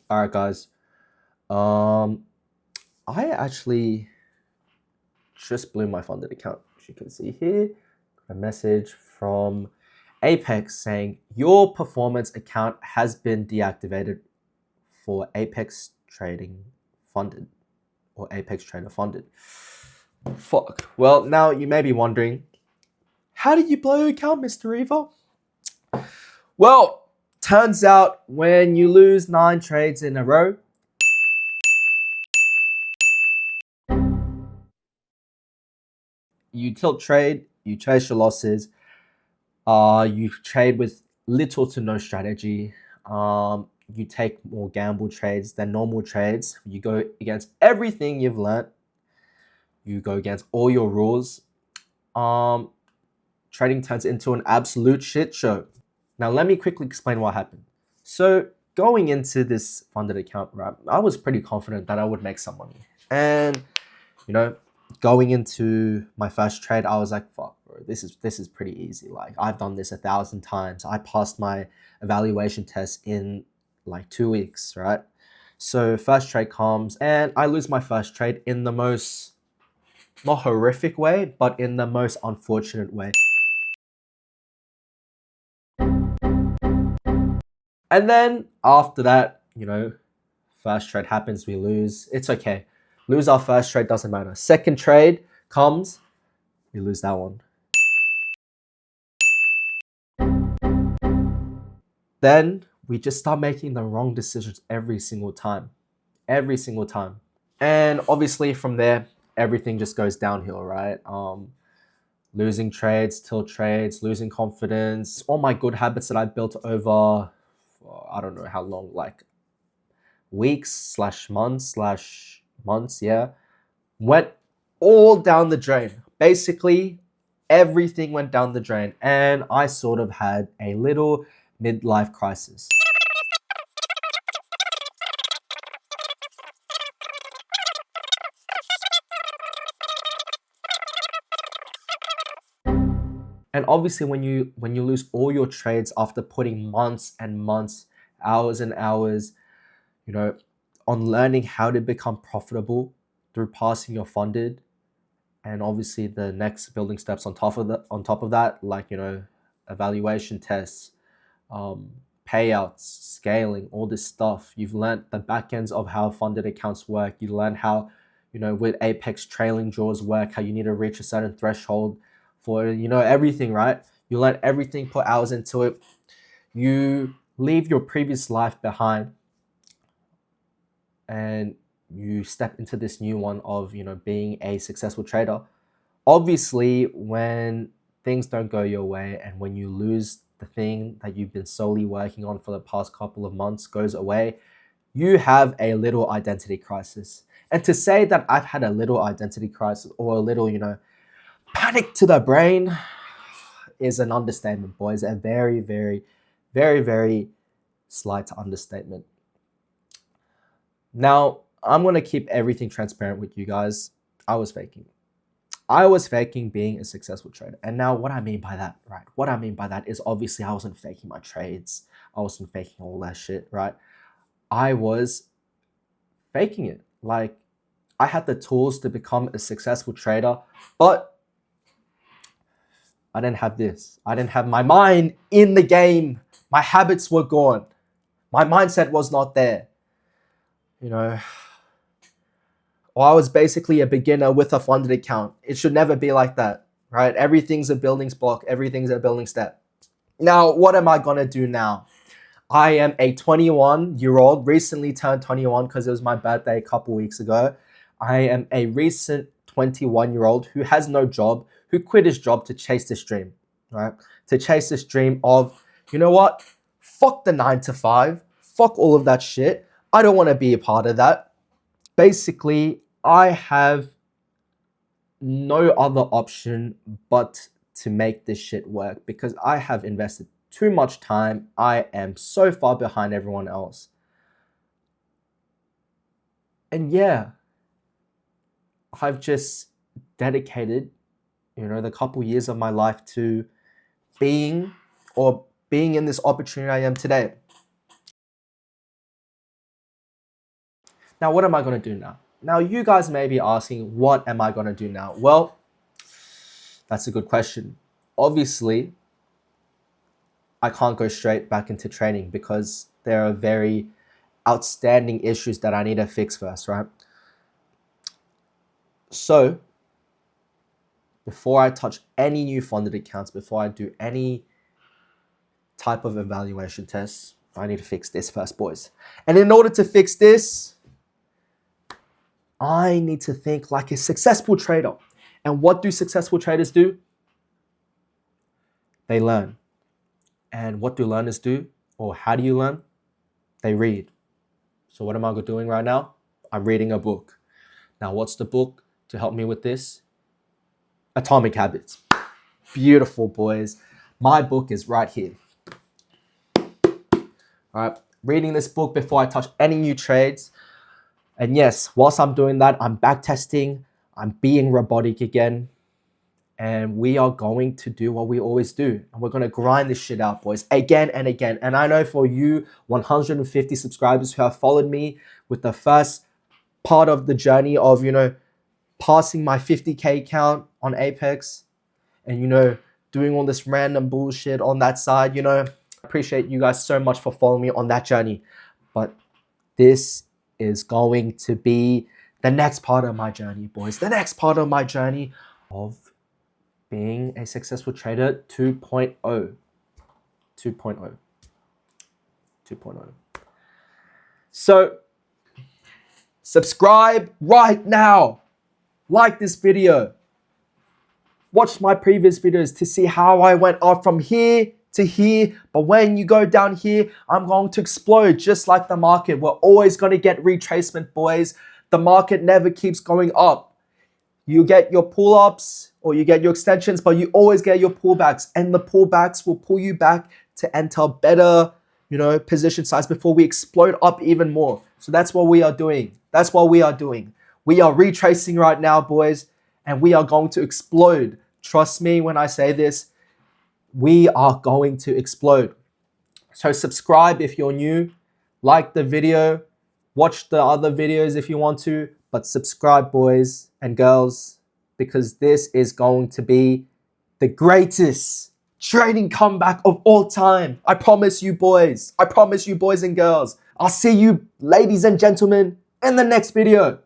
All right, guys. Um, I actually just blew my funded account. As you can see here, a message from Apex saying your performance account has been deactivated for Apex Trading Funded or Apex Trader Funded. Fuck. Well, now you may be wondering, how did you blow your account, Mr. Eva? Well, turns out when you lose 9 trades in a row, you tilt trade, you chase your losses, you trade with little to no strategy. You take more gamble trades than normal trades. You go against everything you've learnt. You go against all your rules. Um, Trading turns into an absolute shit show. Now, let me quickly explain what happened. So, going into this funded account, right, I was pretty confident that I would make some money. And, you know, going into my first trade, I was like, fuck, bro, this is pretty easy. Like, I've done this 1,000 times. I passed my evaluation test in like 2 weeks, right? So, first trade comes, and I lose my first trade in the most, not horrific way, but in the most unfortunate way. And then after that, first trade happens, we lose. It's okay. Lose our first trade, doesn't matter. Second trade comes, we lose that one. Then we just start making the wrong decisions every single time. Every single time. And obviously from there, everything just goes downhill, right? Losing trades, tilt trades, losing confidence, all my good habits that I built over, I don't know how long, like weeks slash months, yeah, went all down the drain. Basically, everything went down the drain, and I sort of had a little midlife crisis. And obviously, when you lose all your trades after putting months and months, hours and hours, you know, on learning how to become profitable through passing your funded, and obviously the next building steps on top of that, like evaluation tests, um, payouts, scaling, all this stuff. You've learned the back ends of how funded accounts work. You learn how, with Apex trailing draws work, how you need to reach a certain threshold for, everything, right? You learn everything, put hours into it. You leave your previous life behind and you step into this new one of, being a successful trader. Obviously, when things don't go your way and when you lose the thing that you've been solely working on for the past couple of months goes away, you have a little identity crisis. And to say that I've had a little identity crisis or a little, panic to the brain is an understatement, boys. A very, very, very, very slight understatement. Now, I'm going to keep everything transparent with you guys. I was faking. I was faking being a successful trader. And now what I mean by that, right? What I mean by that is obviously I wasn't faking my trades. I wasn't faking all that shit, right? I was faking it. Like I had the tools to become a successful trader, but I didn't have this. I didn't have my mind in the game. My habits were gone. My mindset was not there. You know, or I was basically a beginner with a funded account. It should never be like that, right? Everything's a building block, everything's a building step. Now, what am I gonna do now? I am a 21-year-old, recently turned 21 because it was my birthday a couple weeks ago. I am a recent 21-year-old who has no job, who quit his job to chase this dream, right? To chase this dream of, you know what? Fuck the 9 to 5. Fuck all of that shit. I don't want to be a part of that. Basically, I have no other option but to make this shit work because I have invested too much time. I am so far behind everyone else. And yeah, I've just dedicated, the couple years of my life to being being in this opportunity I am today. Now, what am I going to do now? Now, you guys may be asking, what am I going to do now? Well, that's a good question. Obviously, I can't go straight back into training because there are very outstanding issues that I need to fix first, right? So, before I touch any new funded accounts, before I do any type of evaluation tests, I need to fix this first, boys. And in order to fix this, I need to think like a successful trader. And what do successful traders do? They learn. And what do learners do? Or how do you learn? They read. So what am I doing right now? I'm reading a book. Now, what's the book to help me with this? Atomic Habits. Beautiful, boys. My book is right here. All right, reading this book before I touch any new trades. And yes, whilst I'm doing that, I'm back testing. I'm being robotic again. And we are going to do what we always do. And we're going to grind this shit out, boys, again and again. And I know for you 150 subscribers who have followed me with the first part of the journey of, passing my 50K count on Apex and, doing all this random bullshit on that side, I appreciate you guys so much for following me on that journey. But this is going to be the next part of my journey, boys. The next part of my journey of being a successful trader 2.0. 2.0. 2.0. So, subscribe right now. Like this video. Watch my previous videos to see how I went up from here to here. But when you go down here, I'm going to explode just like the market. We're always going to get retracement, boys. The market never keeps going up. You get your pull-ups or you get your extensions, but you always get your pullbacks. And the pullbacks will pull you back to enter better, position size before we explode up even more. So that's what we are doing. That's what we are doing. We are retracing right now, boys, and we are going to explode. Trust me when I say this, we are going to explode. So subscribe if you're new, like the video, watch the other videos if you want to, but subscribe, boys and girls, because this is going to be the greatest trading comeback of all time. I promise you, boys. I promise you, boys and girls. I'll see you, ladies and gentlemen, in the next video.